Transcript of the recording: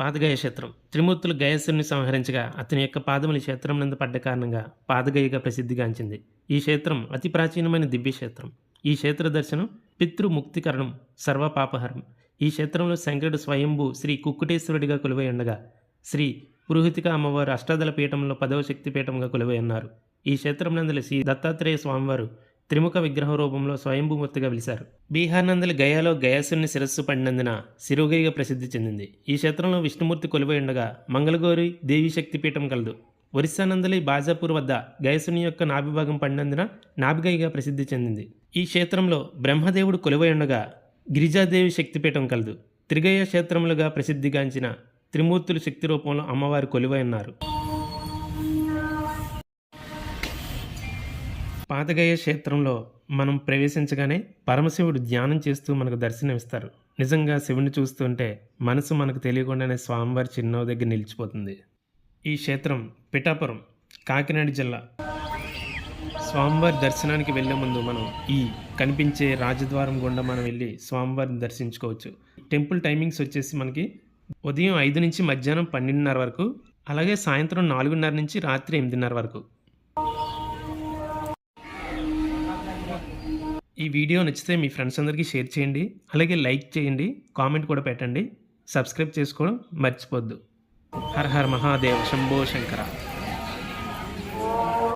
పాదగయ క్షేత్రం త్రిమూర్తులు గయాసురుని సంహరించగా అతని యొక్క పాదములు ఈ క్షేత్రం నందు పడ్డ కారణంగా పాదగయగా ప్రసిద్ధిగాంచింది. ఈ క్షేత్రం అతి ప్రాచీనమైన దివ్య క్షేత్రం. ఈ క్షేత్ర దర్శనం పితృముక్తికరణం, సర్వపాపహరం. ఈ క్షేత్రంలో శంకరుడు స్వయంభూ శ్రీ కుక్కుటేశ్వరుడిగా కొలువై ఉండగా, శ్రీ పురోహితిక అమ్మవారు అష్టాదళ పీఠంలో 10వ శక్తిపీఠంగా కొలువై ఉన్నారు. ఈ క్షేత్రం నందలి శ్రీ దత్తాత్రేయ స్వామివారు త్రిముఖ విగ్రహ రూపంలో స్వయంభూమూర్తిగా వెలిశారు. బీహార్ నందలి గయాలో గయాసుని శిరస్సు పడినందున శిరోగయిగా ప్రసిద్ధి చెందింది. ఈ క్షేత్రంలో విష్ణుమూర్తి కొలువై ఉండగా మంగళగౌరి దేవీ శక్తిపీఠం కలదు. ఒరిస్సా నందలి బాజాపూర్ వద్ద గయసుని యొక్క నాభిభాగం పడినందున నాభిగయిగా ప్రసిద్ధి చెందింది. ఈ క్షేత్రంలో బ్రహ్మదేవుడు కొలువై ఉండగా గిరిజాదేవి శక్తిపీఠం కలదు. త్రిగయ క్షేత్రములుగా ప్రసిద్ధిగాంచిన త్రిమూర్తులు శక్తి రూపంలో అమ్మవారు కొలువై ఉన్నారు. పాదగయ క్షేత్రంలో మనం ప్రవేశించగానే పరమశివుడు ధ్యానం చేస్తూ మనకు దర్శనమిస్తారు. నిజంగా శివుని చూస్తుంటే మనసు మనకు తెలియకుండానే స్వామివారి చిరునవ్వు దగ్గర నిలిచిపోతుంది. ఈ క్షేత్రం పిఠాపురం, కాకినాడ జిల్లా. స్వామివారి దర్శనానికి వెళ్ళే ముందు మనం ఈ కనిపించే రాజద్వారం గుండా మనం వెళ్ళి స్వామివారిని దర్శించుకోవచ్చు. టెంపుల్ టైమింగ్స్ వచ్చేసి మనకి ఉదయం 5 నుంచి మధ్యాహ్నం 12:30 వరకు, అలాగే సాయంత్రం 4:30 నుంచి రాత్రి 8:30 వరకు. ఈ వీడియో నచ్చితే మీ ఫ్రెండ్స్ అందరికీ షేర్ చేయండి, అలాగే లైక్ చేయండి, కామెంట్ కూడా పెట్టండి, సబ్స్క్రైబ్ చేసుకోవడం మర్చిపోద్దు. హర హర మహాదేవ్, శంభో శంకర.